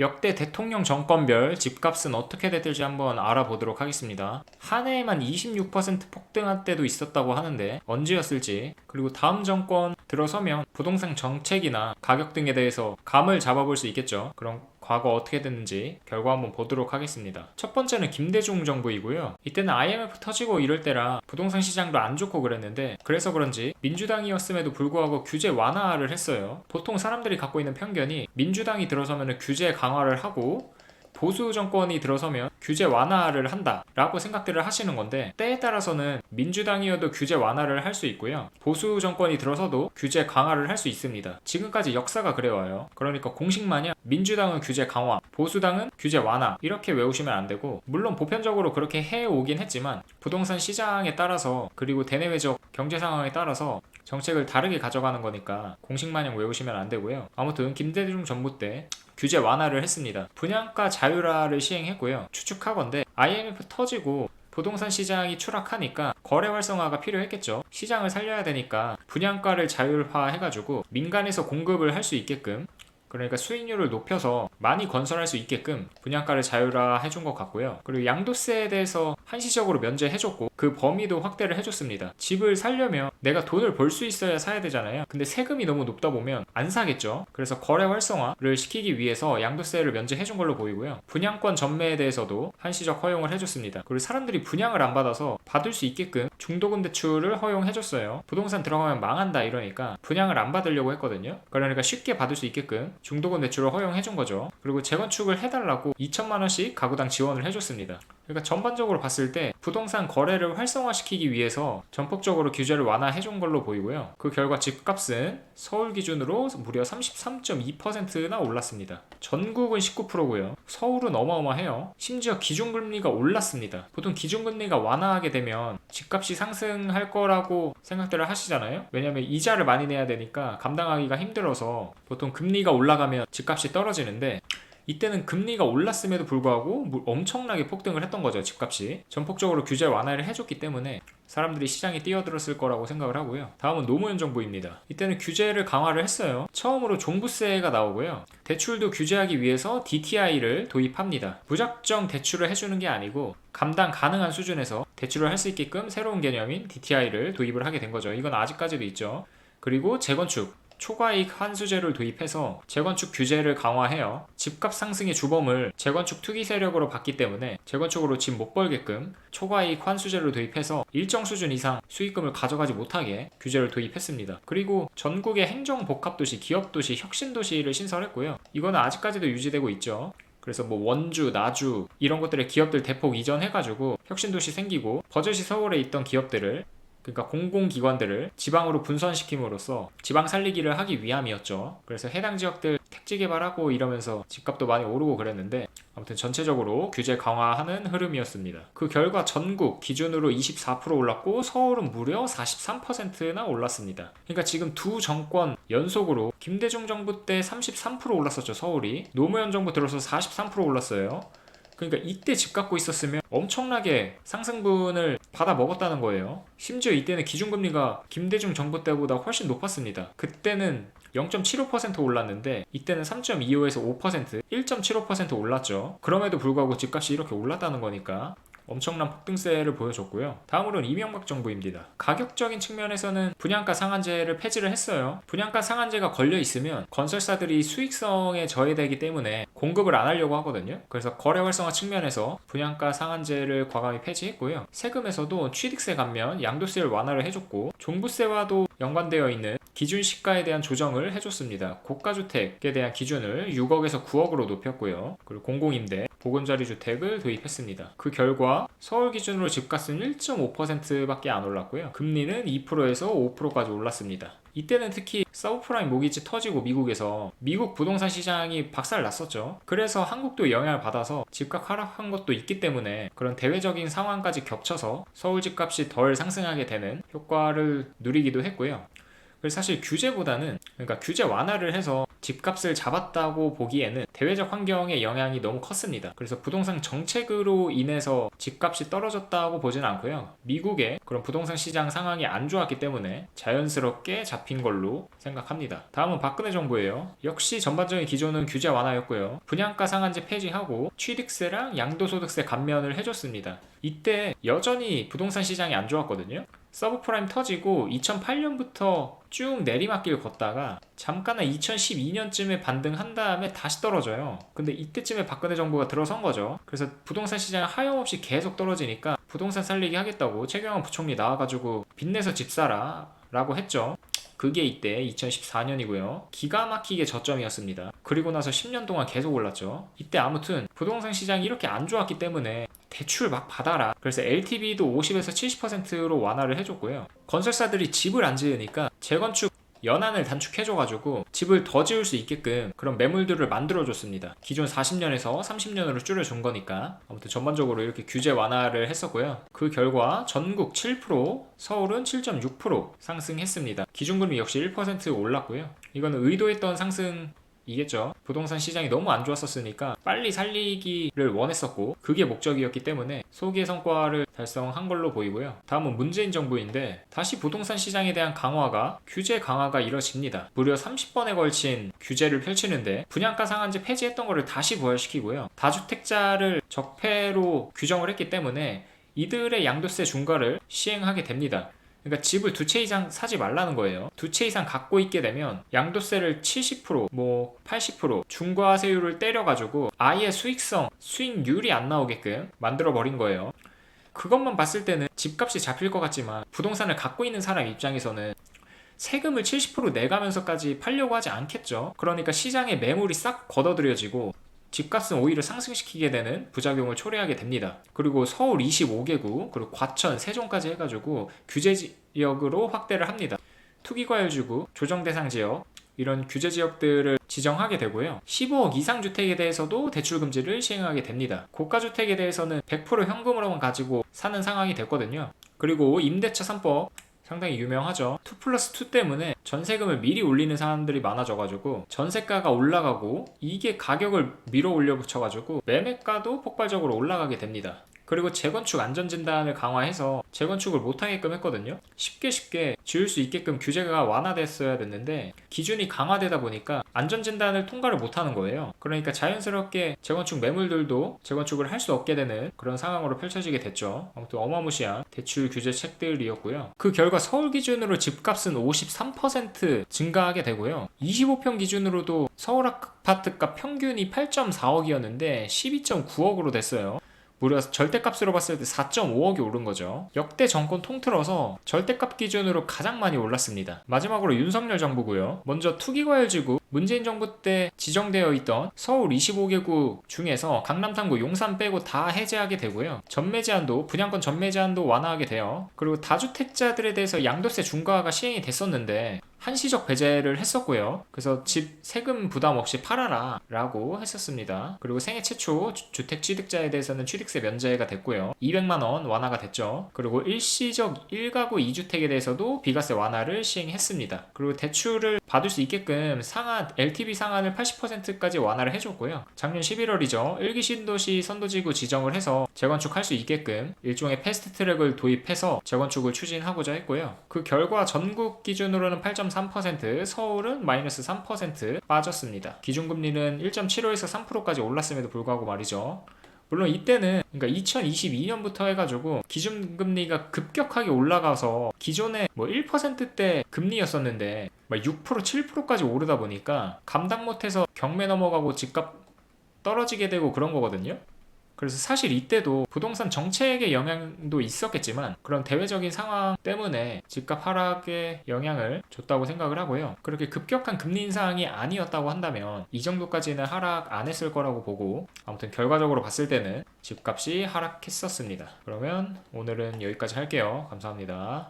역대 대통령 정권별 집값은 어떻게 됐을지 한번 알아보도록 하겠습니다. 한 해에만 26% 폭등한 때도 있었다고 하는데 언제였을지, 그리고 다음 정권 들어서면 부동산 정책이나 가격 등에 대해서 감을 잡아볼 수 있겠죠. 그럼 과거 어떻게 됐는지 결과 한번 보도록 하겠습니다. 첫 번째는 김대중 정부이고요. 이때는 IMF 터지고 이럴 때라 부동산 시장도 안 좋고 그랬는데, 그래서 그런지 민주당이었음에도 불구하고 규제 완화를 했어요. 보통 사람들이 갖고 있는 편견이 민주당이 들어서면 규제 강화를 하고 보수 정권이 들어서면 규제 완화를 한다라고 생각들을 하시는 건데, 때에 따라서는 민주당이어도 규제 완화를 할 수 있고요, 보수 정권이 들어서도 규제 강화를 할 수 있습니다. 지금까지 역사가 그래와요. 그러니까 공식 마냥 민주당은 규제 강화, 보수당은 규제 완화 이렇게 외우시면 안 되고, 물론 보편적으로 그렇게 해오긴 했지만 부동산 시장에 따라서 그리고 대내외적 경제 상황에 따라서 정책을 다르게 가져가는 거니까 공식 마냥 외우시면 안 되고요. 아무튼 김대중 정부 때 규제 완화를 했습니다. 분양가 자율화를 시행했고요. 추측하건대 IMF 터지고 부동산 시장이 추락하니까 거래 활성화가 필요했겠죠. 시장을 살려야 되니까 분양가를 자율화해가지고 민간에서 공급을 할 수 있게끔, 그러니까 수익률을 높여서 많이 건설할 수 있게끔 분양가를 자율화 해준 것 같고요. 그리고 양도세에 대해서 한시적으로 면제해줬고 그 범위도 확대를 해줬습니다. 집을 살려면 내가 돈을 벌 수 있어야 사야 되잖아요. 근데 세금이 너무 높다 보면 안 사겠죠. 그래서 거래 활성화를 시키기 위해서 양도세를 면제해준 걸로 보이고요. 분양권 전매에 대해서도 한시적 허용을 해줬습니다. 그리고 사람들이 분양을 안 받아서 받을 수 있게끔 중도금 대출을 허용해줬어요. 부동산 들어가면 망한다 이러니까 분양을 안 받으려고 했거든요. 그러니까 쉽게 받을 수 있게끔 중도금 대출을 허용해준 거죠. 그리고 재건축을 해달라고 2천만 원씩 가구당 지원을 해줬습니다. 그러니까 전반적으로 봤을 때 부동산 거래를 활성화시키기 위해서 전폭적으로 규제를 완화해준 걸로 보이고요. 그 결과 집값은 서울 기준으로 무려 33.2%나 올랐습니다. 전국은 19%고요. 서울은 어마어마해요. 심지어 기준금리가 올랐습니다. 보통 기준금리가 완화하게 되면 집값이 상승할 거라고 생각들을 하시잖아요. 왜냐면 이자를 많이 내야 되니까 감당하기가 힘들어서 보통 금리가 올라가면 집값이 떨어지는데, 이때는 금리가 올랐음에도 불구하고 엄청나게 폭등을 했던 거죠. 집값이 전폭적으로 규제 완화를 해줬기 때문에 사람들이 시장에 뛰어들었을 거라고 생각을 하고요. 다음은 노무현 정부입니다. 이때는 규제를 강화를 했어요. 처음으로 종부세가 나오고요. 대출도 규제하기 위해서 DTI를 도입합니다. 무작정 대출을 해주는 게 아니고 감당 가능한 수준에서 대출을 할 수 있게끔 새로운 개념인 DTI를 도입을 하게 된 거죠. 이건 아직까지도 있죠. 그리고 재건축 초과이익 환수제를 도입해서 재건축 규제를 강화해요. 집값 상승의 주범을 재건축 투기 세력으로 봤기 때문에 재건축으로 집 못 벌게끔 초과이익 환수제를 도입해서 일정 수준 이상 수익금을 가져가지 못하게 규제를 도입했습니다. 그리고 전국의 행정복합도시, 기업도시, 혁신도시를 신설했고요. 이거는 아직까지도 유지되고 있죠. 그래서 뭐 원주, 나주 이런 것들의 기업들 대폭 이전해가지고 혁신도시 생기고, 버젓이 서울에 있던 기업들을, 그러니까 공공기관들을 지방으로 분산시킴으로써 지방 살리기를 하기 위함이었죠. 그래서 해당 지역들 택지 개발하고 이러면서 집값도 많이 오르고 그랬는데, 아무튼 전체적으로 규제 강화하는 흐름이었습니다. 그 결과 전국 기준으로 24% 올랐고 서울은 무려 43%나 올랐습니다. 그러니까 지금 두 정권 연속으로, 김대중 정부 때 33% 올랐었죠. 서울이 노무현 정부 들어서 43% 올랐어요. 그러니까 이때 집 갖고 있었으면 엄청나게 상승분을 받아 먹었다는 거예요. 심지어 이때는 기준금리가 김대중 정부 때보다 훨씬 높았습니다. 그때는 0.75% 올랐는데 이때는 3.25에서 5%, 1.75% 올랐죠. 그럼에도 불구하고 집값이 이렇게 올랐다는 거니까 엄청난 폭등세를 보여줬고요. 다음으로는 이명박 정부입니다. 가격적인 측면에서는 분양가 상한제를 폐지를 했어요. 분양가 상한제가 걸려 있으면 건설사들이 수익성에 저해되기 때문에 공급을 안 하려고 하거든요. 그래서 거래 활성화 측면에서 분양가 상한제를 과감히 폐지했고요. 세금에서도 취득세 감면, 양도세를 완화를 해줬고, 종부세와도 연관되어 있는 기준 시가에 대한 조정을 해줬습니다. 고가주택에 대한 기준을 6억에서 9억으로 높였고요. 그리고 공공임대, 보금자리 주택을 도입했습니다. 그 결과 서울 기준으로 집값은 1.5%밖에 안 올랐고요. 금리는 2%에서 5%까지 올랐습니다. 이때는 특히 서브프라임 모기지 터지고 미국에서 미국 부동산 시장이 박살 났었죠. 그래서 한국도 영향을 받아서 집값 하락한 것도 있기 때문에 그런 대외적인 상황까지 겹쳐서 서울 집값이 덜 상승하게 되는 효과를 누리기도 했고요. 그래서 사실 규제보다는, 그러니까 규제 완화를 해서 집값을 잡았다고 보기에는 대외적 환경의 영향이 너무 컸습니다. 그래서 부동산 정책으로 인해서 집값이 떨어졌다고 보진 않고요. 미국의 그런 부동산 시장 상황이 안 좋았기 때문에 자연스럽게 잡힌 걸로 생각합니다. 다음은 박근혜 정부예요. 역시 전반적인 기조는 규제 완화였고요. 분양가 상한제 폐지하고 취득세랑 양도소득세 감면을 해줬습니다. 이때 여전히 부동산 시장이 안 좋았거든요. 서브프라임 터지고 2008년부터 쭉 내리막길 걷다가 잠깐 2012년쯤에 반등한 다음에 다시 떨어져요. 근데 이때쯤에 박근혜 정부가 들어선 거죠. 그래서 부동산 시장 하염없이 계속 떨어지니까 부동산 살리기 하겠다고 최경환 부총리 나와가지고 빚내서 집 사라 라고 했죠. 그게 이때 2014년이고요. 기가 막히게 저점이었습니다. 그리고 나서 10년 동안 계속 올랐죠. 이때 아무튼 부동산 시장이 이렇게 안 좋았기 때문에 대출 막 받아라. 그래서 LTV도 50에서 70%로 완화를 해줬고요. 건설사들이 집을 안 지으니까 재건축 연한을 단축해줘가지고 집을 더 지을 수 있게끔 그런 매물들을 만들어줬습니다. 기존 40년에서 30년으로 줄여준 거니까. 아무튼 전반적으로 이렇게 규제 완화를 했었고요. 그 결과 전국 7%, 서울은 7.6% 상승했습니다. 기준금리 역시 1% 올랐고요. 이거는 의도했던 상승 이겠죠. 부동산 시장이 너무 안 좋았었으니까 빨리 살리기를 원했었고 그게 목적이었기 때문에 소기의 성과를 달성한 걸로 보이고요. 다음은 문재인 정부인데 다시 부동산 시장에 대한 규제 강화가 이뤄집니다. 무려 30번에 걸친 규제를 펼치는데 분양가 상한제 폐지했던 거를 다시 부활시키고요. 다주택자를 적폐로 규정을 했기 때문에 이들의 양도세 중과를 시행하게 됩니다. 그러니까 집을 2채 이상 사지 말라는 거예요. 2채 이상 갖고 있게 되면 양도세를 70%, 80% 중과세율을 때려가지고 아예 수익률이 안 나오게끔 만들어버린 거예요. 그것만 봤을 때는 집값이 잡힐 것 같지만 부동산을 갖고 있는 사람 입장에서는 세금을 70% 내가면서까지 팔려고 하지 않겠죠. 그러니까 시장에 매물이 싹 걷어들여지고 집값은 오히려 상승시키게 되는 부작용을 초래하게 됩니다. 그리고 서울 25개구, 그리고 과천, 세종까지 해가지고 규제 지역으로 확대를 합니다. 투기과열지구, 조정대상지역, 이런 규제 지역들을 지정하게 되고요. 15억 이상 주택에 대해서도 대출 금지를 시행하게 됩니다. 고가주택에 대해서는 100% 현금으로만 가지고 사는 상황이 됐거든요. 그리고 임대차 3법 상당히 유명하죠. 2+2 때문에 전세금을 미리 올리는 사람들이 많아져가지고 전세가가 올라가고 이게 가격을 밀어 올려 붙여가지고 매매가도 폭발적으로 올라가게 됩니다. 그리고 재건축 안전진단을 강화해서 재건축을 못하게끔 했거든요. 쉽게 지을 수 있게끔 규제가 완화됐어야 됐는데 기준이 강화되다 보니까 안전진단을 통과를 못하는 거예요. 그러니까 자연스럽게 재건축 매물들도 재건축을 할 수 없게 되는 그런 상황으로 펼쳐지게 됐죠. 아무튼 어마무시한 대출 규제책들이었고요. 그 결과 서울 기준으로 집값은 53% 증가하게 되고요. 25평 기준으로도 서울 아파트값 평균이 8.4억이었는데 12.9억으로 됐어요. 무려 절대값으로 봤을 때 4.5억이 오른 거죠. 역대 정권 통틀어서 절대값 기준으로 가장 많이 올랐습니다. 마지막으로 윤석열 정부고요. 먼저 투기과열지구, 문재인 정부 때 지정되어 있던 서울 25개구 중에서 강남 3구, 용산 빼고 다 해제하게 되고요. 분양권 전매 제한도 완화하게 돼요. 그리고 다주택자들에 대해서 양도세 중과가 시행이 됐었는데 한시적 배제를 했었고요. 그래서 집 세금 부담 없이 팔아라 라고 했었습니다. 그리고 생애 최초 주택 취득자에 대해서는 취득세 면제가 됐고요. 200만원 완화가 됐죠. 그리고 일시적 1가구 2주택에 대해서도 비과세 완화를 시행했습니다. 그리고 대출을 받을 수 있게끔 LTV 상한을 80%까지 완화를 해줬고요. 작년 11월이죠. 1기 신도시 선도지구 지정을 해서 재건축할 수 있게끔 일종의 패스트트랙을 도입해서 재건축을 추진하고자 했고요. 그 결과 전국 기준으로는 8.3%, 서울은 마이너스 3% 빠졌습니다. 기준금리는 1.75에서 3%까지 올랐음에도 불구하고 말이죠. 물론 이때는 그러니까 2022년부터 해가지고 기준금리가 급격하게 올라가서 기존에 1%대 금리였었는데 6%, 7%까지 오르다 보니까 감당 못해서 경매 넘어가고 집값 떨어지게 되고 그런 거거든요. 그래서 사실 이때도 부동산 정책의 영향도 있었겠지만 그런 대외적인 상황 때문에 집값 하락에 영향을 줬다고 생각을 하고요. 그렇게 급격한 금리 인상이 아니었다고 한다면 이 정도까지는 하락 안 했을 거라고 보고 아무튼 결과적으로 봤을 때는 집값이 하락했었습니다. 그러면 오늘은 여기까지 할게요. 감사합니다.